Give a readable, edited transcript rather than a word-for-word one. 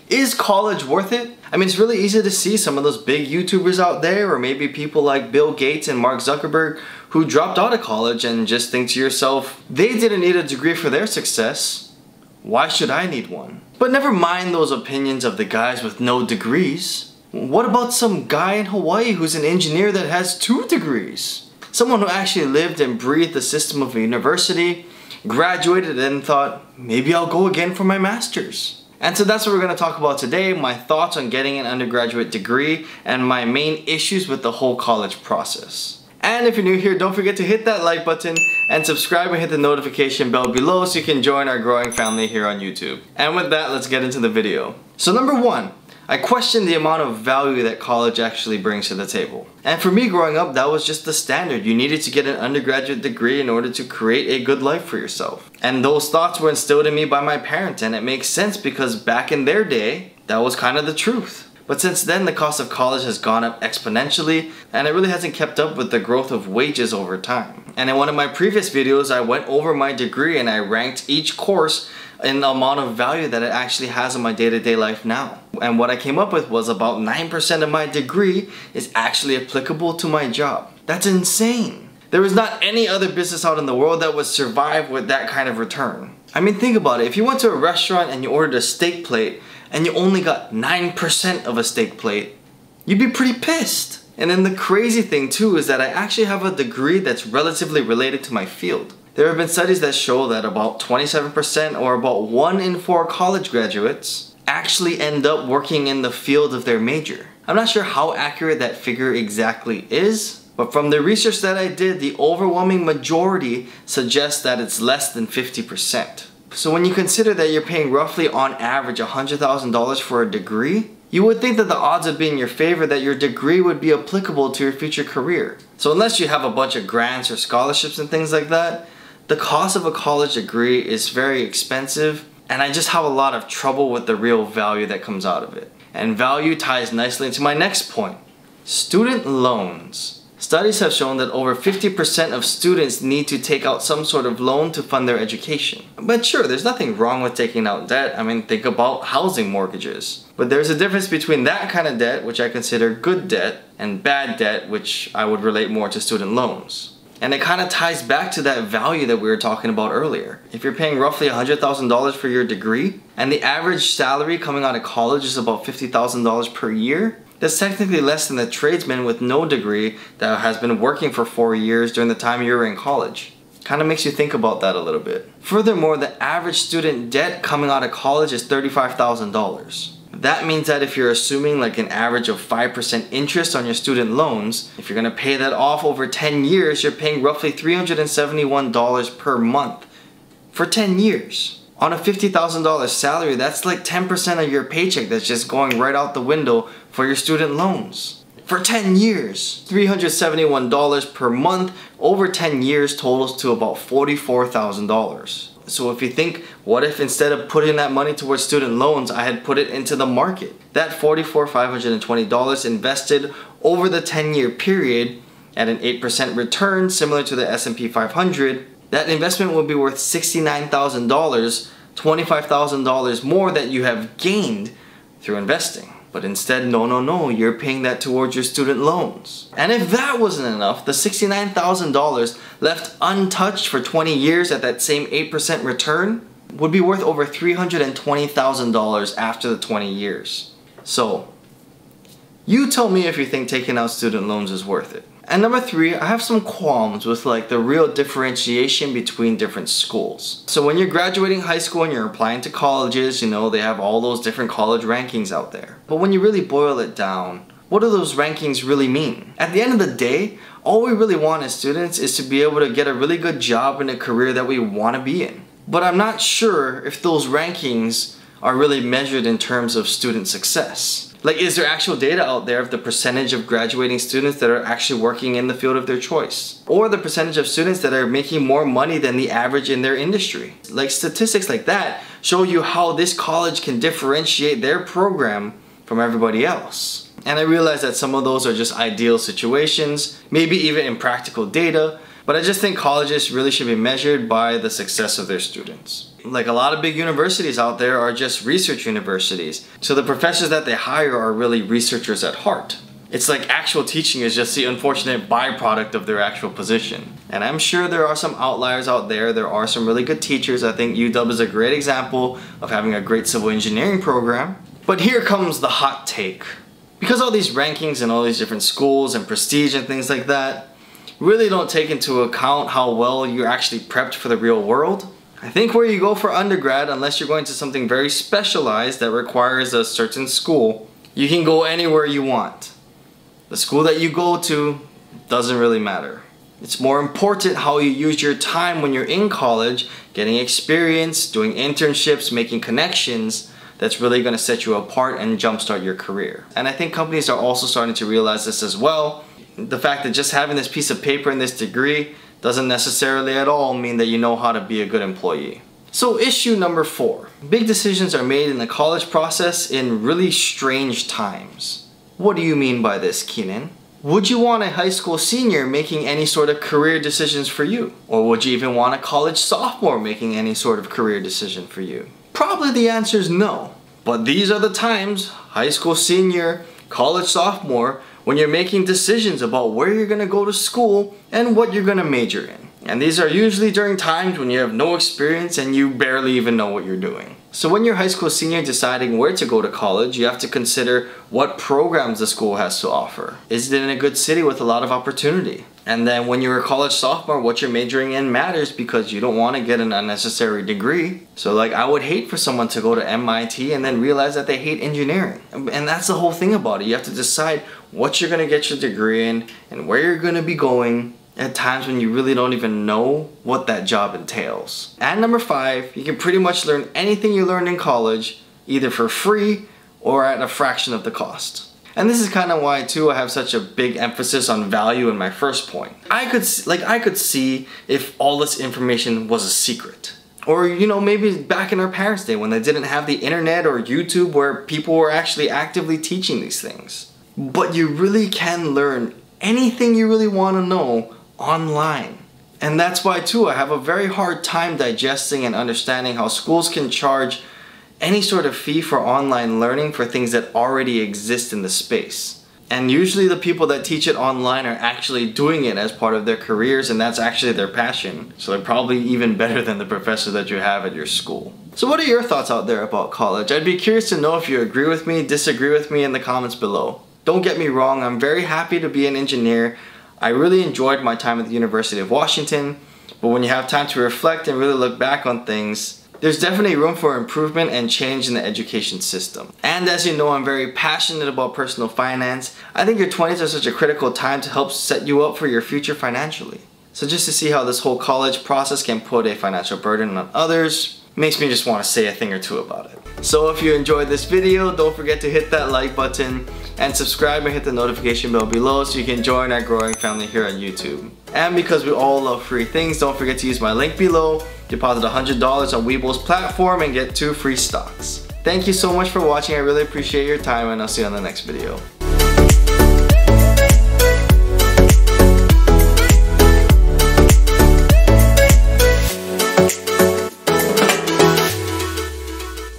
Is college worth it? I mean, it's really easy to see some of those big YouTubers out there, or maybe people like Bill Gates and Mark Zuckerberg, who dropped out of college and just think to yourself, they didn't need a degree for their success. Why should I need one? But never mind those opinions of the guys with no degrees. What about some guy in Hawaii who's an engineer that has 2 degrees? Someone who actually lived and breathed the system of a university, graduated and thought, maybe I'll go again for my master's. And so that's what we're going to talk about today, my thoughts on getting an undergraduate degree and my main issues with the whole college process. And if you're new here, don't forget to hit that like button and subscribe and hit the notification bell below so you can join our growing family here on YouTube. And with that, let's get into the video. So number 1, I question the amount of value that college actually brings to the table. And for me growing up, that was just the standard. You needed to get an undergraduate degree in order to create a good life for yourself. And those thoughts were instilled in me by my parents, and it makes sense because back in their day, that was kind of the truth. But since then, the cost of college has gone up exponentially, and it really hasn't kept up with the growth of wages over time. And in one of my previous videos, I went over my degree and I ranked each course in the amount of value that it actually has in my day-to-day life now. And what I came up with was about 9% of my degree is actually applicable to my job. That's insane. There is not any other business out in the world that would survive with that kind of return. I mean, think about it. If you went to a restaurant and you ordered a steak plate and you only got 9% of a steak plate, you'd be pretty pissed. And then the crazy thing too is that I actually have a degree that's relatively related to my field. There have been studies that show that about 27% or about 1 in 4 college graduates actually end up working in the field of their major. I'm not sure how accurate that figure exactly is, but from the research that I did, the overwhelming majority suggests that it's less than 50%. So when you consider that you're paying roughly on average $100,000 for a degree, you would think that the odds would be in your favor that your degree would be applicable to your future career. So unless you have a bunch of grants or scholarships and things like that, the cost of a college degree is very expensive, and I just have a lot of trouble with the real value that comes out of it. And value ties nicely into my next point, student loans. Studies have shown that over 50% of students need to take out some sort of loan to fund their education. But sure, there's nothing wrong with taking out debt. I mean, think about housing mortgages. But there's a difference between that kind of debt, which I consider good debt, and bad debt, which I would relate more to student loans. And it kind of ties back to that value that we were talking about earlier. If you're paying roughly $100,000 for your degree, and the average salary coming out of college is about $50,000 per year, that's technically less than the tradesman with no degree that has been working for 4 years during the time you were in college. Kind of makes you think about that a little bit. Furthermore, the average student debt coming out of college is $35,000. That means that if you're assuming like an average of 5% interest on your student loans, if you're going to pay that off over 10 years, you're paying roughly $371 per month for 10 years. On a $50,000 salary, that's like 10% of your paycheck that's just going right out the window for your student loans. For 10 years, $371 per month over 10 years totals to about $44,000. So if you think, what if instead of putting that money towards student loans, I had put it into the market? That $44,520 invested over the 10-year period at an 8% return similar to the S&P 500, that investment would be worth $69,000, $25,000 more that you have gained through investing. But instead, no, you're paying that towards your student loans. And if that wasn't enough, the $69,000 left untouched for 20 years at that same 8% return would be worth over $320,000 after the 20 years. So, you tell me if you think taking out student loans is worth it. And number 3, I have some qualms with like the real differentiation between different schools. So when you're graduating high school and you're applying to colleges, you know, they have all those different college rankings out there. But when you really boil it down, what do those rankings really mean? At the end of the day, all we really want as students is to be able to get a really good job in a career that we want to be in. But I'm not sure if those rankings are really measured in terms of student success. Like, is there actual data out there of the percentage of graduating students that are actually working in the field of their choice? Or the percentage of students that are making more money than the average in their industry? Like, statistics like that show you how this college can differentiate their program from everybody else. And I realize that some of those are just ideal situations, maybe even impractical data, but I just think colleges really should be measured by the success of their students. Like a lot of big universities out there are just research universities. So the professors that they hire are really researchers at heart. It's like actual teaching is just the unfortunate byproduct of their actual position. And I'm sure there are some outliers out there. There are some really good teachers. I think UW is a great example of having a great civil engineering program. But here comes the hot take. Because all these rankings and all these different schools and prestige and things like that really don't take into account how well you're actually prepped for the real world. I think where you go for undergrad, unless you're going to something very specialized that requires a certain school, you can go anywhere you want. The school that you go to doesn't really matter. It's more important how you use your time when you're in college, getting experience, doing internships, making connections, that's really going to set you apart and jumpstart your career. And I think companies are also starting to realize this as well. The fact that just having this piece of paper and this degree doesn't necessarily at all mean that you know how to be a good employee. So issue number 4. Big decisions are made in the college process in really strange times. What do you mean by this, Keenan? Would you want a high school senior making any sort of career decisions for you? Or would you even want a college sophomore making any sort of career decision for you? Probably the answer is no. But these are the times, high school senior, college sophomore, when you're making decisions about where you're going to go to school and what you're going to major in. And these are usually during times when you have no experience and you barely even know what you're doing. So when you're high school senior deciding where to go to college, you have to consider what programs the school has to offer. Is it in a good city with a lot of opportunity? And then when you're a college sophomore, what you're majoring in matters because you don't want to get an unnecessary degree. So like I would hate for someone to go to MIT and then realize that they hate engineering. And that's the whole thing about it. You have to decide what you're going to get your degree in and where you're going to be going at times when you really don't even know what that job entails. And number 5, you can pretty much learn anything you learned in college either for free or at a fraction of the cost. And this is kind of why too I have such a big emphasis on value in my first point. I could see if all this information was a secret. Or you know, maybe back in our parents' day when they didn't have the internet or YouTube where people were actually actively teaching these things. But you really can learn anything you really want to know online. And that's why too I have a very hard time digesting and understanding how schools can charge any sort of fee for online learning for things that already exist in the space. And usually the people that teach it online are actually doing it as part of their careers, and that's actually their passion. So they're probably even better than the professor that you have at your school. So what are your thoughts out there about college? I'd be curious to know if you agree with me, disagree with me in the comments below. Don't get me wrong, I'm very happy to be an engineer. I really enjoyed my time at the University of Washington, but when you have time to reflect and really look back on things, there's definitely room for improvement and change in the education system. And as you know, I'm very passionate about personal finance. I think your 20s are such a critical time to help set you up for your future financially. So just to see how this whole college process can put a financial burden on others, makes me just want to say a thing or two about it. So if you enjoyed this video, don't forget to hit that like button and subscribe and hit the notification bell below so you can join our growing family here on YouTube. And because we all love free things, don't forget to use my link below, deposit $100 on Weeble's platform and get 2 free stocks. Thank you so much for watching, I really appreciate your time and I'll see you on the next video.